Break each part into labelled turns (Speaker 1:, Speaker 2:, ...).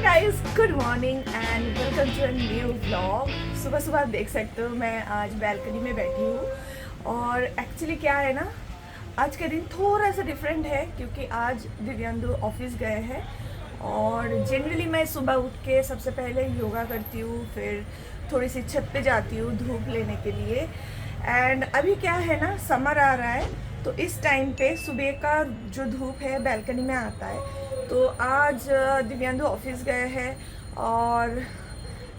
Speaker 1: Guys, good morning and welcome to a new vlog. सुबह सुबह आप देख सकते हो मैं आज बैल्कनी में बैठी हूँ और एक्चुअली क्या है ना, आज का दिन थोड़ा सा डिफरेंट है क्योंकि आज दिव्यांदु ऑफिस गए हैं और जनरली मैं सुबह उठ के सबसे पहले योगा करती हूँ, फिर थोड़ी सी छत पे जाती हूँ धूप लेने के लिए। एंड अभी क्या है ना, समर आ रहा है तो इस टाइम पे सुबह का जो धूप है बैल्कनी में आता है। तो आज दिव्यांदु ऑफिस गए हैं और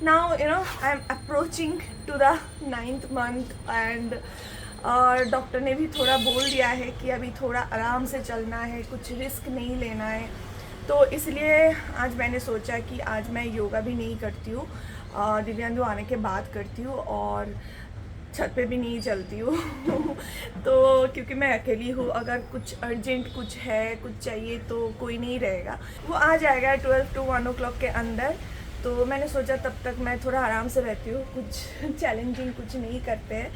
Speaker 1: now I am approaching to the 9th month and doctor ने भी थोड़ा बोल दिया है कि अभी थोड़ा आराम से चलना है, कुछ रिस्क नहीं लेना है। तो इसलिए आज मैंने सोचा कि आज मैं योगा भी नहीं करती हूँ, दिव्यांदु आने के बाद करती हूँ और छत पे भी नहीं चलती हूँ तो क्योंकि मैं अकेली हूँ, अगर कुछ अर्जेंट कुछ है, कुछ चाहिए तो कोई नहीं रहेगा, वो आ जाएगा 12 to 1 o'clock के अंदर। तो मैंने सोचा तब तक मैं थोड़ा आराम से रहती हूँ, कुछ चैलेंजिंग कुछ नहीं करते हैं।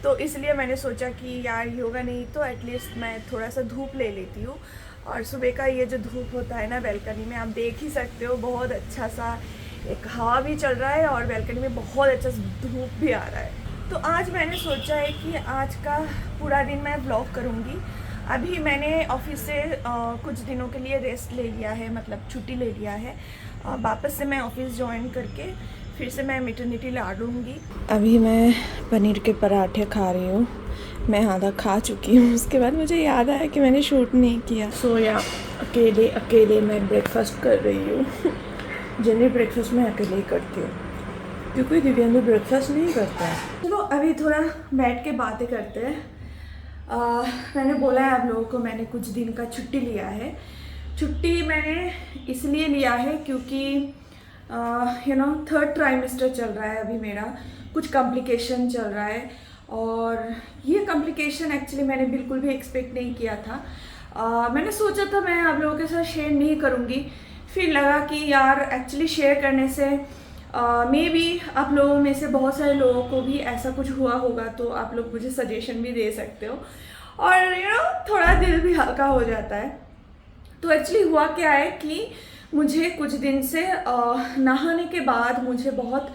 Speaker 1: तो इसलिए मैंने सोचा कि यार योगा नहीं तो एटलीस्ट मैं थोड़ा सा धूप ले लेती हूँ। और सुबह का ये जो धूप होता है ना बैल्कनी में, आप देख ही सकते हो, बहुत अच्छा सा एक हवा भी चल रहा है और बैल्कनी में बहुत अच्छा धूप भी आ रहा है। तो आज मैंने सोचा है कि आज का पूरा दिन मैं व्लॉग करूँगी। अभी मैंने ऑफिस से कुछ दिनों के लिए रेस्ट ले लिया है, मतलब छुट्टी ले लिया है। वापस से मैं ऑफिस ज्वाइन करके फिर से मैं मैटरनिटी ला लूँगी। अभी मैं पनीर के पराठे खा रही हूँ, मैं आधा खा चुकी हूँ। उसके बाद मुझे याद आया कि मैंने शूट नहीं किया। सो या अकेले मैं ब्रेकफास्ट कर रही हूँ जनरली ब्रेकफास्ट मैं अकेले ही करती हूँ क्योंकि दिव्यांदु ब्रेकफास्ट नहीं करता है। चलो अभी थोड़ा बैठ के बातें करते हैं। मैंने बोला है आप लोगों को, मैंने कुछ दिन का छुट्टी लिया है। छुट्टी मैंने इसलिए लिया है क्योंकि थर्ड ट्राइमेस्टर चल रहा है अभी मेरा, कुछ कॉम्प्लिकेशन चल रहा है और ये कॉम्प्लिकेशन एक्चुअली मैंने बिल्कुल भी एक्सपेक्ट नहीं किया था। मैंने सोचा था मैं आप लोगों के साथ शेयर नहीं करूँगी, फिर लगा कि यार एक्चुअली शेयर करने से मे बी आप लोगों में से बहुत सारे लोगों को भी ऐसा कुछ हुआ होगा, तो आप लोग मुझे सजेशन भी दे सकते हो और थोड़ा दिल भी हल्का हो जाता है। तो एक्चुअली हुआ क्या है कि मुझे कुछ दिन से नहाने के बाद मुझे बहुत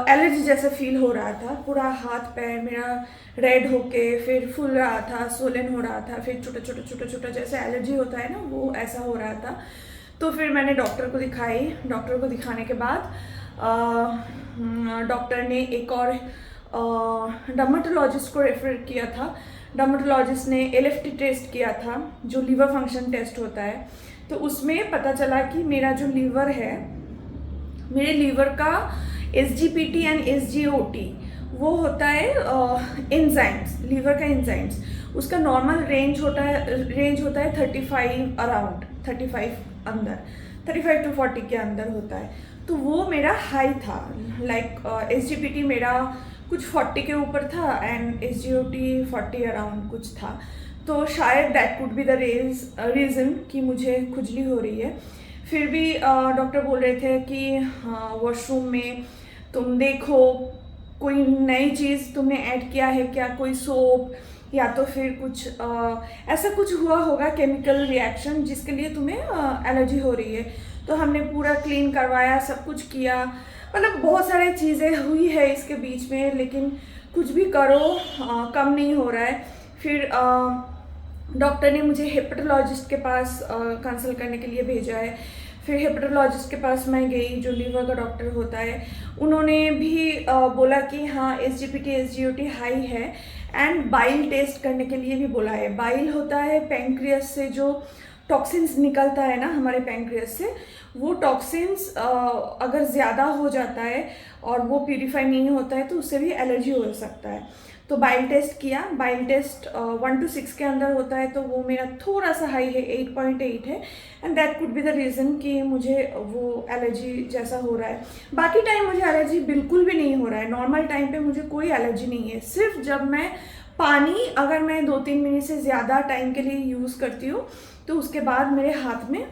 Speaker 1: एलर्जी जैसा फील हो रहा था। पूरा हाथ पैर मेरा रेड होके फिर फूल रहा था, सोलन हो रहा था, फिर छोटा छोटा जैसे एलर्जी होता है ना, वो ऐसा हो रहा था। तो फिर मैंने डॉक्टर को दिखाई। डॉक्टर को दिखाने के बाद डॉक्टर ने एक और डर्मेटोलॉजिस्ट को रेफर किया था। डर्मेटोलॉजिस्ट ने एलएफटी टेस्ट किया था, जो लीवर फंक्शन टेस्ट होता है। तो उसमें पता चला कि मेरा जो लीवर है, मेरे लीवर का एसजीपीटी एंड एसजीओटी वो होता है एंजाइम्स, लीवर का एंजाइम्स, उसका नॉर्मल रेंज होता है 35 अराउंड, 35 अंदर, 35 to 40 के अंदर होता है। तो वो मेरा हाई था, लाइक एसजीपीटी मेरा कुछ 40 के ऊपर था एंड एसजीओटी 40 अराउंड कुछ था। तो शायद that could be the reason कि मुझे खुजली हो रही है। फिर भी डॉक्टर बोल रहे थे कि वॉशरूम में तुम देखो कोई नई चीज़ तुमने ऐड किया है क्या, कोई सोप या तो फिर कुछ ऐसा कुछ हुआ होगा केमिकल रिएक्शन जिसके लिए तुम्हें एलर्जी हो रही है। तो हमने पूरा क्लीन करवाया, सब कुछ किया, मतलब बहुत सारी चीज़ें हुई है इसके बीच में, लेकिन कुछ भी करो कम नहीं हो रहा है। फिर डॉक्टर ने मुझे हेपेटोलॉजिस्ट के पास कंसल्ट करने के लिए भेजा है। फिर हेपेटोलॉजिस्ट के पास मैं गई, जो लीवर का डॉक्टर होता है। उन्होंने भी बोला कि हाँ एसजीपीटी एसजीओटी हाई है एंड बाइल टेस्ट करने के लिए भी बोला है। बाइल होता है पैंक्रियास से जो टॉक्सिन्स निकलता है ना हमारे पैंक्रियास से, वो टॉक्सिन्स अगर ज़्यादा हो जाता है और वो प्यूरिफाई नहीं होता है तो उससे भी एलर्जी हो सकता है। तो बाइल टेस्ट किया। बाइल टेस्ट 1 to 6 के अंदर होता है, तो वो मेरा थोड़ा सा हाई है, 8.8 है and that could be the reason कि मुझे वो एलर्जी जैसा हो रहा है। बाकी टाइम मुझे एलर्जी बिल्कुल भी नहीं हो रहा है, नॉर्मल टाइम पे मुझे कोई एलर्जी नहीं है। सिर्फ जब मैं पानी अगर मैं 2-3 मिनट से ज़्यादा टाइम के लिए यूज़ करती हूँ तो उसके बाद मेरे हाथ में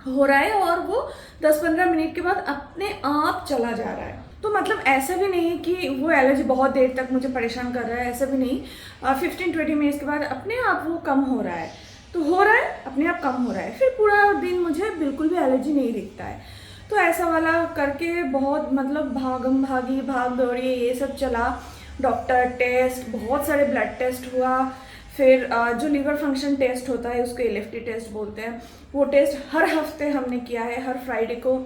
Speaker 1: हो रहा है और वो 10-15 मिनट के बाद अपने आप चला जा रहा है। तो मतलब ऐसा भी नहीं कि वो एलर्जी बहुत देर तक मुझे परेशान कर रहा है, ऐसा भी नहीं। 15-20 मिनट्स के बाद अपने आप वो कम हो रहा है, तो हो रहा है अपने आप कम हो रहा है, फिर पूरा दिन मुझे बिल्कुल भी एलर्जी नहीं दिखता है। तो ऐसा वाला करके बहुत मतलब भागम भागी भाग दौड़ी ये सब चला। डॉक्टर टेस्ट, बहुत सारे ब्लड टेस्ट हुआ, फिर जो लीवर फंक्शन टेस्ट होता है उसको एलएफटी टेस्ट बोलते हैं, वो टेस्ट हर हफ्ते हमने किया है, हर फ्राइडे को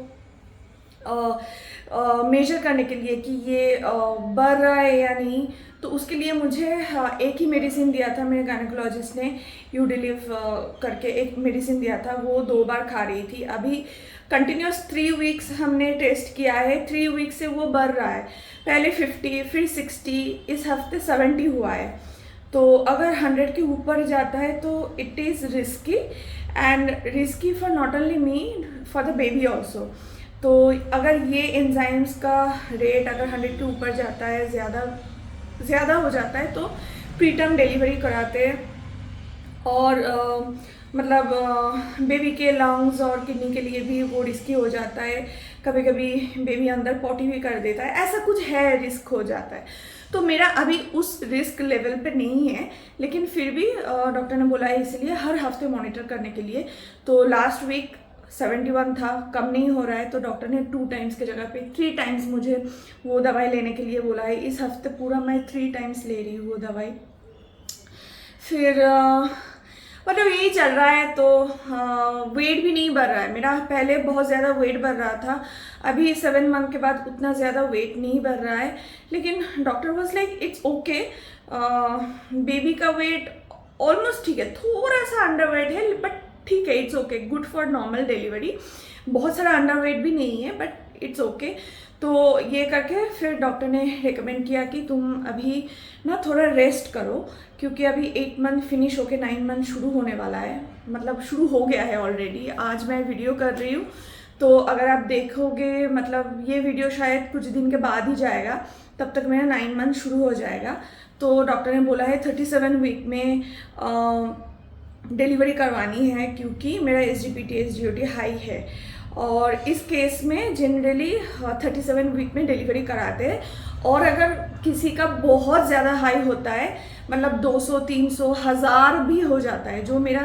Speaker 1: मेजर करने के लिए कि ये बढ़ रहा है या नहीं। तो उसके लिए मुझे एक ही मेडिसिन दिया था मेरे गायनेकोलॉजिस्ट ने, यूडिलिव करके एक मेडिसिन दिया था, वो 2 बार खा रही थी। अभी कंटिन्यूस 3 वीक्स हमने टेस्ट किया है, 3 वीक से वो बढ़ रहा है, पहले 50 फिर 60, इस हफ्ते 70 हुआ है। तो अगर 100 के ऊपर जाता है तो it is risky, and risky for not only me, for the baby also. तो अगर ये एंजाइम्स का रेट अगर 100 के ऊपर जाता है, ज़्यादा हो जाता है, तो प्रीटर्म डिलीवरी कराते हैं। और मतलब बेबी के लंग्स और किडनी के लिए भी वो रिस्की हो जाता है, कभी कभी बेबी अंदर पॉटी भी कर देता है, ऐसा कुछ है, रिस्क हो जाता है। तो मेरा अभी उस रिस्क लेवल पे नहीं है, लेकिन फिर भी डॉक्टर ने बोला है इसलिए हर हफ्ते मॉनिटर करने के लिए। तो लास्ट वीक 71 था, कम नहीं हो रहा है, तो डॉक्टर ने 2 टाइम्स की जगह पे 3 टाइम्स मुझे वो दवाई लेने के लिए बोला है। इस हफ्ते पूरा मैं 3 टाइम्स ले रही हूँ वो दवाई। फिर मतलब यही चल रहा है। तो वेट भी नहीं बढ़ रहा है मेरा, पहले बहुत ज़्यादा वेट बढ़ रहा था, अभी 7 मंथ के बाद उतना ज़्यादा वेट नहीं बढ़ रहा है। लेकिन doctor was like it's okay, baby का वेट ऑलमोस्ट ठीक है, थोड़ा सा अंडर वेट है बट ठीक है, it's okay, good for normal delivery. बहुत सारा अंडर वेट भी नहीं है बट इट्स ओके। तो ये करके फिर डॉक्टर ने रिकमेंड किया कि तुम अभी ना थोड़ा रेस्ट करो, क्योंकि अभी 8 मंथ फिनिश होके 9 मंथ शुरू होने वाला है, मतलब शुरू हो गया है ऑलरेडी। आज मैं वीडियो कर रही हूँ, तो अगर आप देखोगे मतलब ये वीडियो शायद कुछ दिन के बाद ही जाएगा, तब तक मेरा 9 मंथ शुरू हो जाएगा। तो डॉक्टर ने बोला है 37 वीक में डिलीवरी करवानी है, क्योंकि मेरा SGPT SGOT हाई है, और इस केस में जनरली 37 वीक में डिलीवरी कराते हैं। और अगर किसी का बहुत ज़्यादा हाई होता है, मतलब 200 300 1000 भी हो जाता है, जो मेरा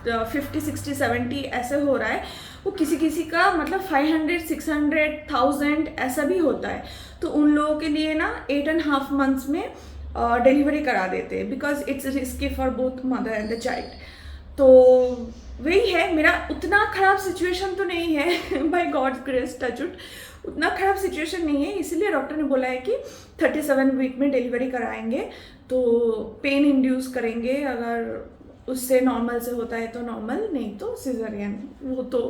Speaker 1: 50 60 70 ऐसे हो रहा है, वो किसी किसी का मतलब 500 600 1000 ऐसा भी होता है। तो उन लोगों के लिए ना 8.5 मंथ्स में डिलीवरी करा देते हैं, because it's risky for both mother and the child. तो वही है, मेरा उतना ख़राब सिचुएशन तो नहीं है बाय गॉड्स ग्रेस, टचवुड, उतना ख़राब सिचुएशन नहीं है। इसलिए डॉक्टर ने बोला है कि 37 वीक में डिलीवरी कराएंगे, तो पेन इंड्यूस करेंगे, अगर उससे नॉर्मल से होता है तो नॉर्मल, नहीं तो सिजरियन, वो तो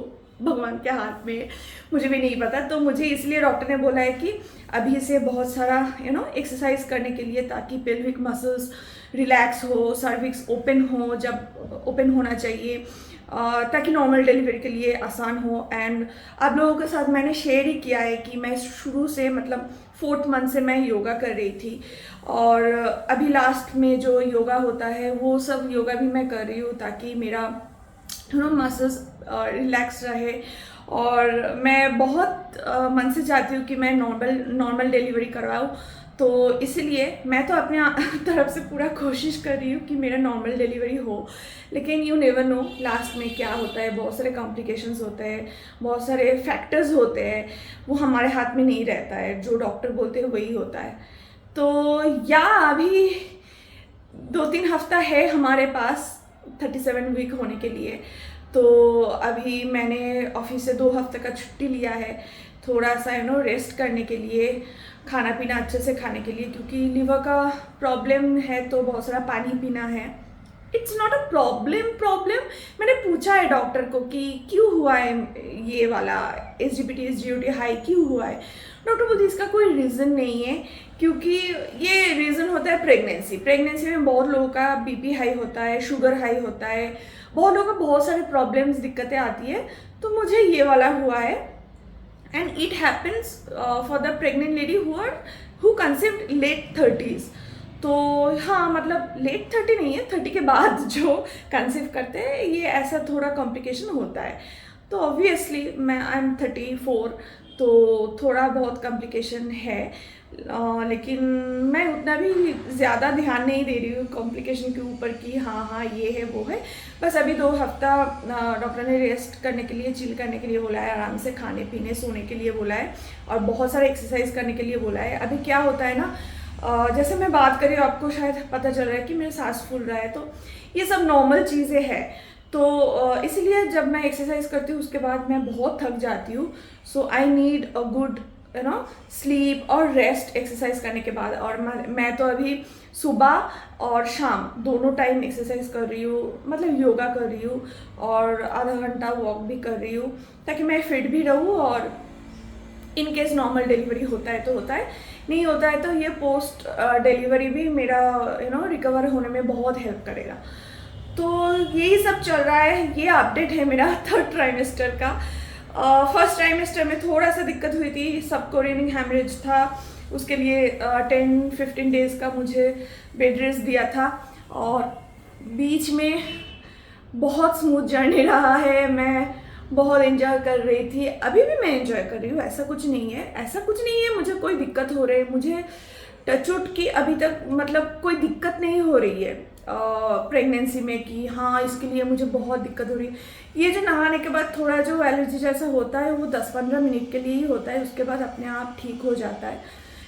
Speaker 1: भगवान के हाथ में, मुझे भी नहीं पता। तो मुझे इसलिए डॉक्टर ने बोला है कि अभी से बहुत सारा एक्सरसाइज करने के लिए, ताकि पेल्विक मसल्स रिलैक्स हो, सर्विक्स ओपन हो जब ओपन होना चाहिए, ताकि नॉर्मल डिलीवरी के लिए आसान हो। एंड आप लोगों के साथ मैंने शेयर ही किया है कि मैं शुरू से मतलब 4th मंथ से मैं योगा कर रही थी, और अभी लास्ट में जो योगा होता है वो सब योगा भी मैं कर रही हूँ, ताकि मेरा मसल्स रिलैक्स रहे। और मैं बहुत मन से चाहती हूँ कि मैं नॉर्मल डिलीवरी करवाऊँ, तो इसलिए मैं तो अपने तरफ से पूरा कोशिश कर रही हूँ कि मेरा नॉर्मल डिलीवरी हो। लेकिन यू नेवर नो लास्ट में क्या होता है, बहुत सारे कॉम्प्लिकेशंस होते हैं, बहुत सारे फैक्टर्स होते हैं, वो हमारे हाथ में नहीं रहता है, जो डॉक्टर बोलते हैं वही होता है। तो या अभी 2-3 हफ्ता है हमारे पास 37 वीक होने के लिए। तो अभी मैंने ऑफिस से 2 हफ्ते का छुट्टी लिया है, थोड़ा सा रेस्ट करने के लिए, खाना पीना अच्छे से खाने के लिए, क्योंकि लीवर का प्रॉब्लम है, तो बहुत सारा पानी पीना है। It's not a problem. मैंने पूछा है डॉक्टर को कि क्यों हुआ है ये वाला SGPT SGOT हाई क्यों हुआ है। डॉक्टर बोलते इसका कोई रीज़न नहीं है, क्योंकि ये रीज़न होता है प्रेगनेंसी में बहुत लोगों का BP हाई होता है, शुगर हाई होता है, बहुत लोगों का बहुत सारे प्रॉब्लम्स दिक्कतें आती है। तो मुझे ये वाला हुआ है, and it happens for the pregnant lady who conceived late 30s। तो हाँ, मतलब लेट 30 नहीं है, 30 के बाद जो कंसीव करते हैं, ये ऐसा थोड़ा कॉम्प्लिकेशन होता है। तो ऑब्वियसली आई एम 34, तो थोड़ा बहुत कॉम्प्लिकेशन है, लेकिन मैं उतना भी ज़्यादा ध्यान नहीं दे रही हूँ कॉम्प्लिकेशन के ऊपर कि हाँ हाँ ये है वो है। बस अभी 2 हफ्ता डॉक्टर ने रेस्ट करने के लिए, चिल करने के लिए बोला है, आराम से खाने पीने सोने के लिए बोला है, और बहुत सारा एक्सरसाइज करने के लिए बोला है। अभी क्या होता है ना, जैसे मैं बात कर रही हूँ, आपको शायद पता चल रहा है कि मेरा सांस फूल रहा है, तो ये सब नॉर्मल चीज़ें हैं। तो इसीलिए जब मैं एक्सरसाइज करती हूँ उसके बाद मैं बहुत थक जाती हूँ। So I need a good sleep और रेस्ट एक्सरसाइज करने के बाद। और मैं तो अभी सुबह और शाम दोनों टाइम एक्सरसाइज कर रही हूँ, मतलब योगा कर रही हूँ, और आधा घंटा वॉक भी कर रही हूँ, ताकि मैं फिट भी रहूँ। और इन केस नॉर्मल डिलीवरी होता है तो होता है, नहीं होता है तो ये पोस्ट डिलीवरी भी मेरा रिकवर होने में बहुत हेल्प करेगा। तो यही सब चल रहा है, ये अपडेट है मेरा 3rd ट्राइमेस्टर का। फर्स्ट ट्राइमेस्टर में थोड़ा सा दिक्कत हुई थी, सबकोरियनिक हैमरेज था, उसके लिए 10-15 डेज़ का मुझे बेड रेस्ट दिया था, और बीच में बहुत स्मूथ जर्नी रहा है। मैं बहुत एंजॉय कर रही थी, अभी भी मैं एंजॉय कर रही हूँ, ऐसा कुछ नहीं है, ऐसा कुछ नहीं है मुझे कोई दिक्कत हो रही है। मुझे टचवुड की अभी तक मतलब कोई दिक्कत नहीं हो रही है प्रेगनेंसी में कि हाँ इसके लिए मुझे बहुत दिक्कत हो रही है। ये जो नहाने के बाद थोड़ा जो एलर्जी जैसा होता है वो 10-15 मिनट के लिए ही होता है, उसके बाद अपने आप ठीक हो जाता है।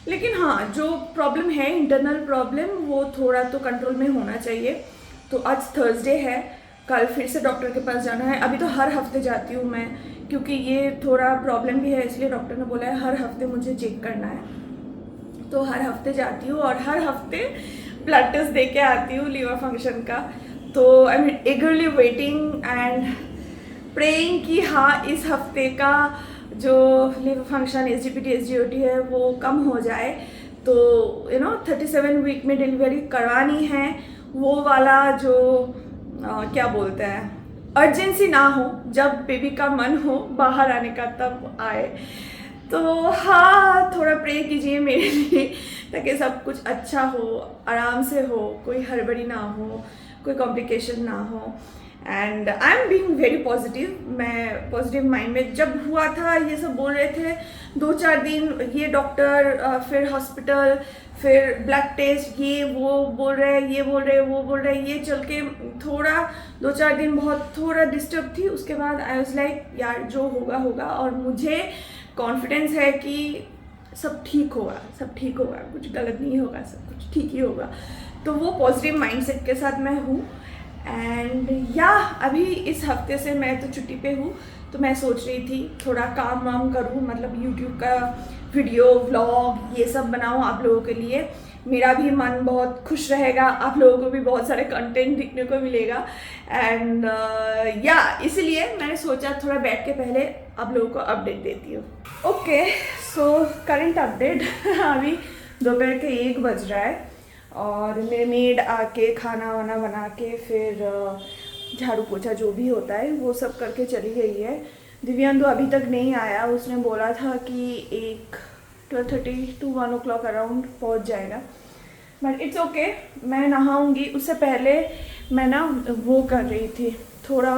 Speaker 1: लेकिन हाँ, जो प्रॉब्लम है इंटरनल प्रॉब्लम, वो थोड़ा तो कंट्रोल में होना चाहिए। तो आज थर्सडे है, कल फिर से डॉक्टर के पास जाना है। अभी तो हर हफ्ते जाती हूँ मैं, क्योंकि ये थोड़ा प्रॉब्लम भी है, इसलिए डॉक्टर ने बोला है हर हफ्ते मुझे चेक करना है। तो हर हफ्ते जाती हूँ, और हर हफ्ते ब्लड टेस्ट दे के आती हूँ लीवर फंक्शन का। तो I am eagerly waiting and praying कि हाँ इस हफ्ते का जो लीवर फंक्शन SGPT SGOT है वो कम हो जाए। तो 37 वीक में डिलीवरी करवानी है, वो वाला जो क्या बोलते हैं, अर्जेंसी ना हो, जब बेबी का मन हो बाहर आने का तब आए। तो हाँ, थोड़ा प्रे कीजिए मेरे लिए, ताकि सब कुछ अच्छा हो, आराम से हो, कोई हड़बड़ी ना हो, कोई कॉम्प्लिकेशन ना हो। And I am being very positive. मैं पॉजिटिव माइंड में, जब हुआ था ये सब बोल रहे थे 2-4 दिन, ये डॉक्टर फिर हॉस्पिटल, फिर ब्लड टेस्ट, ये वो बोल रहे हैं, ये बोल रहे हैं, वो बोल रहे हैं, ये चल के थोड़ा 2-4 दिन बहुत थोड़ा डिस्टर्ब थी। उसके बाद आई वाज लाइक यार जो होगा होगा, और मुझे कॉन्फिडेंस है कि सब ठीक होगा, सब ठीक होगा, कुछ गलत नहीं होगा, सब कुछ ठीक ही होगा। तो वो पॉजिटिव माइंडसेट के साथ मैं हूँ। एंड या अभी इस हफ्ते से मैं तो छुट्टी पे हूँ, तो मैं सोच रही थी थोड़ा काम वाम करूँ, मतलब यूट्यूब का वीडियो व्लॉग ये सब बनाऊँ आप लोगों के लिए। मेरा भी मन बहुत खुश रहेगा, आप लोगों को भी बहुत सारे कंटेंट दिखने को मिलेगा। एंड या इसलिए मैंने सोचा थोड़ा बैठ के पहले आप लोगों को अपडेट देती हूँ। ओके, सो करंट अपडेट अभी दोपहर के 1 बज रहा है, और मेरे मेड आके खाना वाना बना के फिर झाड़ू पोछा जो भी होता है वो सब करके चली गई है। दिव्यांदु अभी तक नहीं आया, उसने बोला था कि 12:30 to 1 o'clock अराउंड पहुंच जाएगा, बट इट्स ओके। मैं नहाऊंगी, उससे पहले मैं ना वो कर रही थी, थोड़ा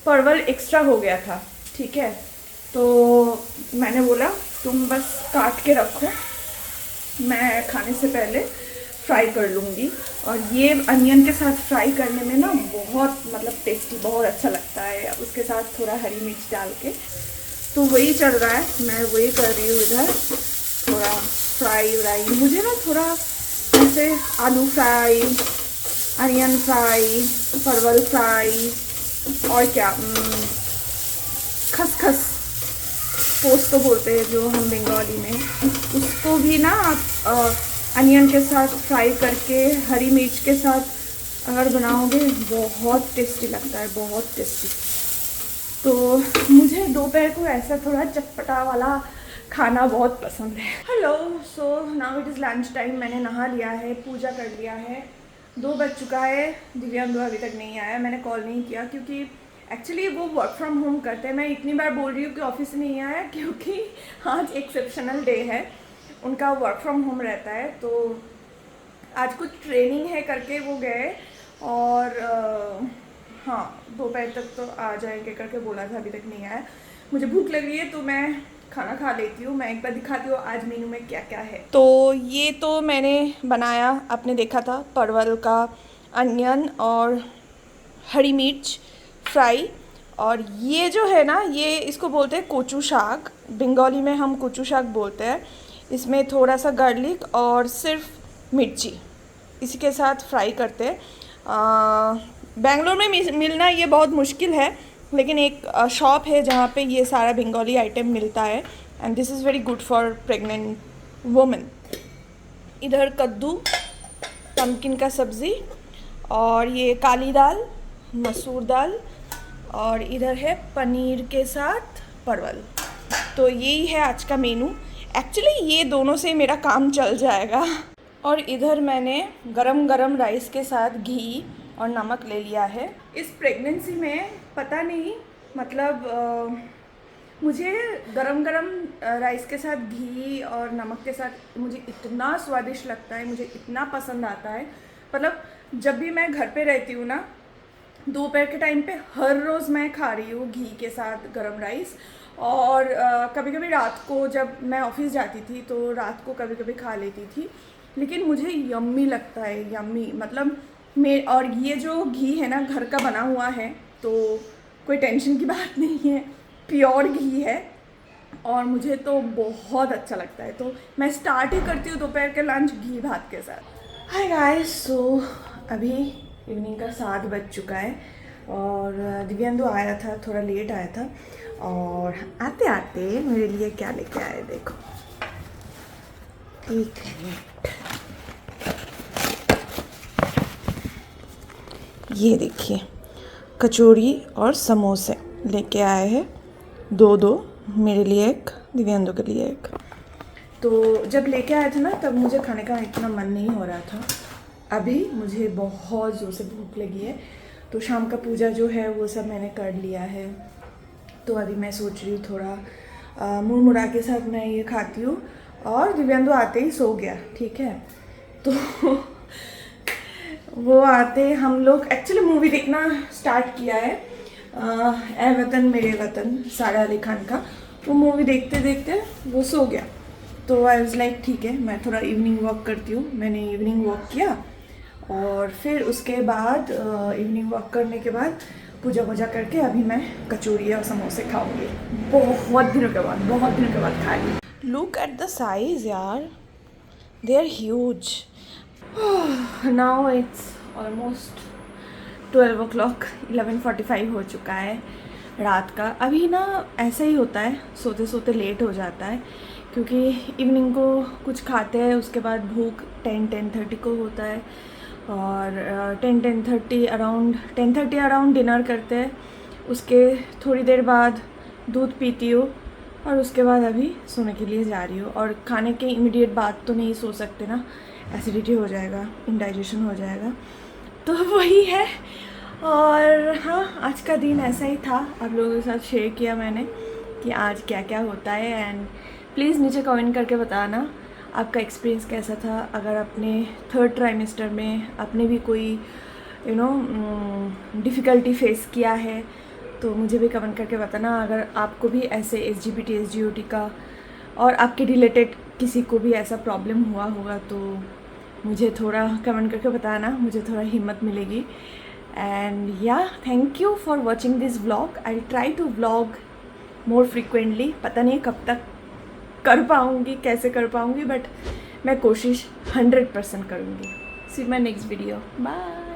Speaker 1: परवल एक्स्ट्रा हो गया था, ठीक है, तो मैंने बोला तुम बस काट के रखो, मैं खाने से पहले फ्राई कर लूँगी। और ये अनियन के साथ फ्राई करने में ना बहुत मतलब टेस्टी, बहुत अच्छा लगता है, उसके साथ थोड़ा हरी मिर्च डाल के। तो वही चल रहा है, मैं वही कर रही हूँ इधर, थोड़ा फ्राई। मुझे ना थोड़ा ऐसे आलू फ्राई, अनियन फ्राई, परवल फ्राई, और क्या खसखस पोस्त तो बोलते हैं जो हम बंगाली में, उसको भी ना आप अनियन के साथ फ्राई करके हरी मिर्च के साथ अगर बनाओगे बहुत टेस्टी लगता है, बहुत टेस्टी। तो मुझे दोपहर को ऐसा थोड़ा चटपटा वाला खाना बहुत पसंद है। Hello, so now it is lunch time. मैंने नहा लिया है, पूजा कर लिया है, 2 बज चुका है। दिव्यांगु अभी तक नहीं आया, मैंने कॉल नहीं किया क्योंकि एक्चुअली वो वर्क फ्रॉम होम करते हैं। मैं इतनी बार बोल रही हूँ कि ऑफिस से नहीं आया, क्योंकि आज एक्सेप्शनल डे है, उनका वर्क फ्रॉम होम रहता है। तो आज कुछ ट्रेनिंग है करके वो गए, और हाँ दोपहर तक तो आ जाएंगे करके बोला था, अभी तक नहीं आया। मुझे भूख लग रही है तो मैं खाना खा लेती हूँ। मैं एक बार दिखाती हूँ आज मेनू में क्या क्या है। तो ये तो मैंने बनाया, आपने देखा था, परवल का अनियन और हरी मिर्च फ्राई। और ये जो है ना, ये इसको बोलते हैं कोचू शाक, बंगाली में हम कोचू शाक बोलते हैं। इसमें थोड़ा सा गार्लिक और सिर्फ मिर्ची, इसी के साथ फ्राई करते हैं। बेंगलोर में मिलना ये बहुत मुश्किल है, लेकिन एक शॉप है जहाँ पे ये सारा बंगाली आइटम मिलता है, and this is very good for pregnant women. इधर कद्दू, पम्पकिन का सब्ज़ी, और ये काली दाल, मसूर दाल, और इधर है पनीर के साथ परवल। तो यही है आज का मेनू। एक्चुअली ये दोनों से मेरा काम चल जाएगा। और इधर मैंने गरम गरम राइस के साथ घी और नमक ले लिया है। इस प्रेगनेंसी में पता नहीं, मतलब मुझे गरम गरम राइस के साथ घी और नमक के साथ मुझे इतना स्वादिष्ट लगता है, मुझे इतना पसंद आता है। मतलब जब भी मैं घर पे रहती हूँ ना, दोपहर के टाइम पे हर रोज़ मैं खा रही हूँ घी के साथ गरम राइस। और कभी कभी रात को जब मैं ऑफिस जाती थी तो रात को कभी कभी खा लेती थी, लेकिन मुझे यम्मी लगता है, यम्मी। मतलब और ये जो घी है ना, घर का बना हुआ है, तो कोई टेंशन की बात नहीं है, प्योर घी है, और मुझे तो बहुत अच्छा लगता है। तो मैं स्टार्ट ही करती हूँ दोपहर के लंच घी भात के साथ। हाय गाइस, सो अभी इवनिंग का 7 बज चुका है, और दिव्यांदु आया था, थोड़ा लेट आया था, और आते आते मेरे लिए क्या लेके आए देखो। एक मिनट, ये देखिए, कचौरी और समोसे लेके आए हैं, दो मेरे लिए एक, दिव्यांदु के लिए एक। तो जब लेके आए थे ना, तब मुझे खाने का इतना मन नहीं हो रहा था। अभी मुझे बहुत ज़ोर से भूख लगी है, तो शाम का पूजा जो है वो सब मैंने कर लिया है। तो अभी मैं सोच रही हूँ थोड़ा मुरमुरा के साथ मैं ये खाती हूँ, और दिव्यांदु आते ही सो गया, ठीक है। तो वो आते हम लोग एक्चुअली मूवी देखना स्टार्ट किया है, ए वतन मेरे वतन, सारा अली खान का। वो मूवी देखते देखते वो सो गया, तो आई वाज लाइक ठीक है, मैं थोड़ा इवनिंग वॉक करती हूँ। मैंने इवनिंग वॉक किया, और फिर उसके बाद इवनिंग वॉक करने के बाद पूजा वूजा करके अभी मैं कचौरी और समोसे खाऊंगी। बहुत दिनों के बाद खाई। लुक एट द साइज यार, they are huge. Now it's almost 12 o'clock, 11:45 हो चुका है रात का। अभी ना ऐसा ही होता है, सोते सोते लेट हो जाता है, क्योंकि इवनिंग को कुछ खाते हैं, उसके बाद भूख 10-10:30 को होता है, और 10-10:30 अराउंड डिनर करते हैं। उसके थोड़ी देर बाद दूध पीती हूँ, और उसके बाद अभी सोने के लिए जा रही हूँ। और खाने के इमीडिएट बाद तो नहीं सो सकते ना, एसिडिटी हो जाएगा, इंडाइजेशन हो जाएगा, तो वही है। और हाँ, आज का दिन ऐसा ही था, आप लोगों के साथ शेयर किया मैंने कि आज क्या क्या होता है। एंड प्लीज़ नीचे कमेंट करके बताना आपका एक्सपीरियंस कैसा था। अगर अपने 3rd ट्राइमेस्टर में आपने भी कोई डिफ़िकल्टी फेस किया है, तो मुझे भी कमेंट करके बताना। अगर आपको भी ऐसे SGPT SGOT का और आपके रिलेटेड किसी को भी ऐसा प्रॉब्लम हुआ होगा, तो मुझे थोड़ा कमेंट करके बताना, मुझे थोड़ा हिम्मत मिलेगी। And yeah, thank you for watching this vlog. I try to vlog more frequently, पता नहीं कब तक कर पाऊँगी, कैसे कर पाऊँगी, बट मैं कोशिश 100% करूँगी। See my next video, bye.